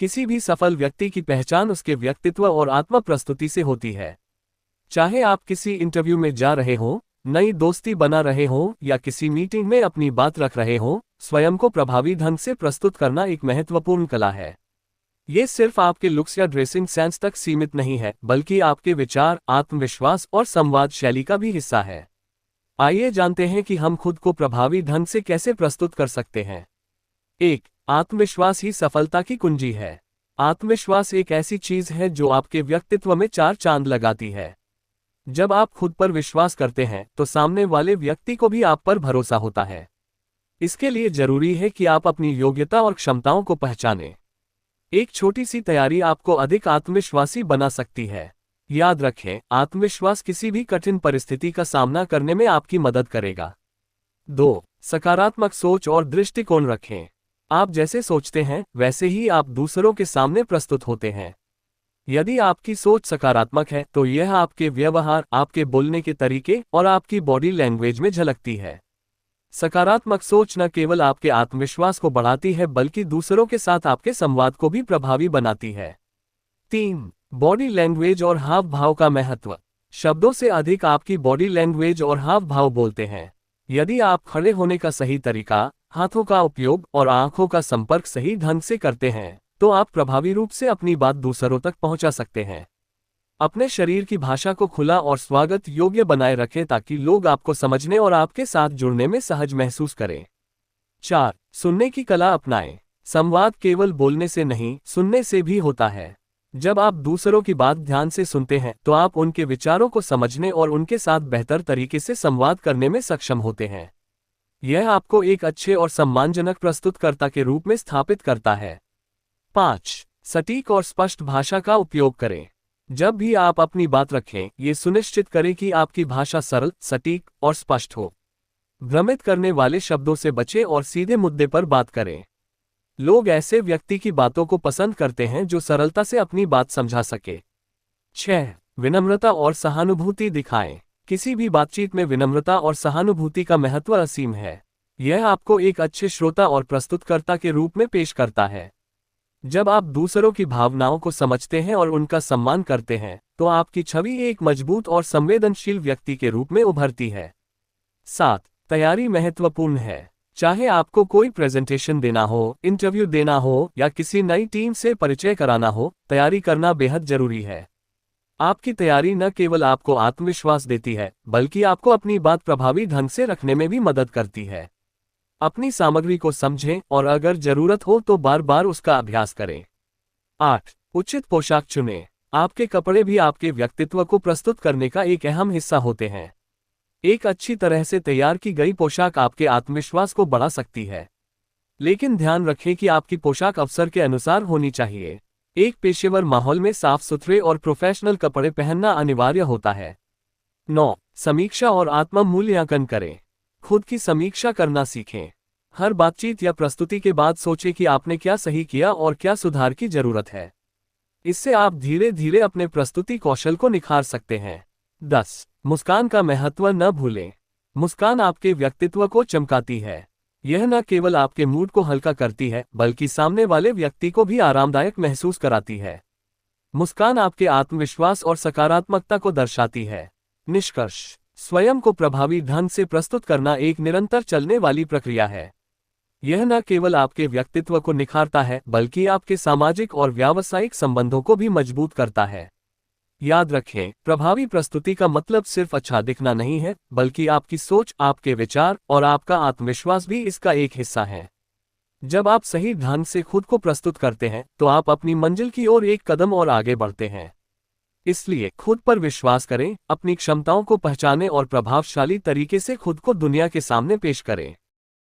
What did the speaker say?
किसी भी सफल व्यक्ति की पहचान उसके व्यक्तित्व और आत्म प्रस्तुति से होती है। चाहे आप किसी इंटरव्यू में जा रहे हो, नई दोस्ती बना रहे हो या किसी मीटिंग में अपनी बात रख रहे हो, स्वयं को प्रभावी ढंग से प्रस्तुत करना एक महत्वपूर्ण कला है। ये सिर्फ आपके लुक्स या ड्रेसिंग सेंस तक सीमित नहीं है, बल्कि आपके विचार, आत्मविश्वास और संवाद शैली का भी हिस्सा है। आइए जानते हैं कि हम खुद को प्रभावी ढंग से कैसे प्रस्तुत कर सकते हैं। 1. आत्मविश्वास ही सफलता की कुंजी है। आत्मविश्वास एक ऐसी चीज है जो आपके व्यक्तित्व में चार चांद लगाती है। जब आप खुद पर विश्वास करते हैं तो सामने वाले व्यक्ति को भी आप पर भरोसा होता है। इसके लिए जरूरी है कि आप अपनी योग्यता और क्षमताओं को पहचानें। एक छोटी सी तैयारी आपको अधिक आत्मविश्वासी बना सकती है। याद रखें, आत्मविश्वास किसी भी कठिन परिस्थिति का सामना करने में आपकी मदद करेगा। 2. सकारात्मक सोच और दृष्टिकोण रखें। आप जैसे सोचते हैं वैसे ही आप दूसरों के सामने प्रस्तुत होते हैं। यदि आपकी सोच सकारात्मक है तो यह आपके व्यवहार, आपके बोलने के तरीके और आपकी बॉडी लैंग्वेज में झलकती है। सकारात्मक सोच न केवल आपके आत्मविश्वास को बढ़ाती है बल्कि दूसरों के साथ आपके संवाद को भी प्रभावी बनाती है। 3. बॉडी लैंग्वेज और हाव भाव का महत्व। शब्दों से अधिक आपकी बॉडी लैंग्वेज और हाव भाव बोलते हैं। यदि आप खड़े होने का सही तरीका, हाथों का उपयोग और आंखों का संपर्क सही ढंग से करते हैं तो आप प्रभावी रूप से अपनी बात दूसरों तक पहुंचा सकते हैं। अपने शरीर की भाषा को खुला और स्वागत योग्य बनाए रखें ताकि लोग आपको समझने और आपके साथ जुड़ने में सहज महसूस करें। 4. सुनने की कला अपनाएं। संवाद केवल बोलने से नहीं, सुनने से भी होता है। जब आप दूसरों की बात ध्यान से सुनते हैं तो आप उनके विचारों को समझने और उनके साथ बेहतर तरीके से संवाद करने में सक्षम होते हैं। यह आपको एक अच्छे और सम्मानजनक प्रस्तुतकर्ता के रूप में स्थापित करता है। 5. सटीक और स्पष्ट भाषा का उपयोग करें। जब भी आप अपनी बात रखें, ये सुनिश्चित करें कि आपकी भाषा सरल, सटीक और स्पष्ट हो। भ्रमित करने वाले शब्दों से बचें और सीधे मुद्दे पर बात करें। लोग ऐसे व्यक्ति की बातों को पसंद करते हैं जो सरलता से अपनी बात समझा सके। 6. विनम्रता और सहानुभूति दिखाएं। किसी भी बातचीत में विनम्रता और सहानुभूति का महत्व असीम है। यह आपको एक अच्छे श्रोता और प्रस्तुतकर्ता के रूप में पेश करता है। जब आप दूसरों की भावनाओं को समझते हैं और उनका सम्मान करते हैं तो आपकी छवि एक मजबूत और संवेदनशील व्यक्ति के रूप में उभरती है। 7. तैयारी महत्वपूर्ण है। चाहे आपको कोई प्रेजेंटेशन देना हो, इंटरव्यू देना हो या किसी नई टीम से परिचय कराना हो, तैयारी करना बेहद जरूरी है। आपकी तैयारी न केवल आपको आत्मविश्वास देती है बल्कि आपको अपनी बात प्रभावी ढंग से रखने में भी मदद करती है। अपनी सामग्री को समझें और अगर जरूरत हो तो बार बार उसका अभ्यास करें। 8. उचित पोशाक चुनें। आपके कपड़े भी आपके व्यक्तित्व को प्रस्तुत करने का एक अहम हिस्सा होते हैं। एक अच्छी तरह से तैयार की गई पोशाक आपके आत्मविश्वास को बढ़ा सकती है, लेकिन ध्यान रखें कि आपकी पोशाक अवसर के अनुसार होनी चाहिए। एक पेशेवर माहौल में साफ सुथरे और प्रोफेशनल कपड़े पहनना अनिवार्य होता है। 9. समीक्षा और आत्म मूल्यांकन करें। खुद की समीक्षा करना सीखें। हर बातचीत या प्रस्तुति के बाद सोचें कि आपने क्या सही किया और क्या सुधार की जरूरत है। इससे आप धीरे धीरे अपने प्रस्तुति कौशल को निखार सकते हैं। 10. मुस्कान का महत्व न भूलें। मुस्कान आपके व्यक्तित्व को चमकाती है। यह न केवल आपके मूड को हल्का करती है बल्कि सामने वाले व्यक्ति को भी आरामदायक महसूस कराती है। मुस्कान आपके आत्मविश्वास और सकारात्मकता को दर्शाती है। निष्कर्ष: स्वयं को प्रभावी ढंग से प्रस्तुत करना एक निरंतर चलने वाली प्रक्रिया है। यह न केवल आपके व्यक्तित्व को निखारता है बल्कि आपके सामाजिक और व्यावसायिक संबंधों को भी मजबूत करता है। याद रखें, प्रभावी प्रस्तुति का मतलब सिर्फ अच्छा दिखना नहीं है, बल्कि आपकी सोच, आपके विचार और आपका आत्मविश्वास भी इसका एक हिस्सा है। जब आप सही ढंग से खुद को प्रस्तुत करते हैं तो आप अपनी मंजिल की ओर एक कदम और आगे बढ़ते हैं। इसलिए खुद पर विश्वास करें, अपनी क्षमताओं को पहचानें और प्रभावशाली तरीके से खुद को दुनिया के सामने पेश करें।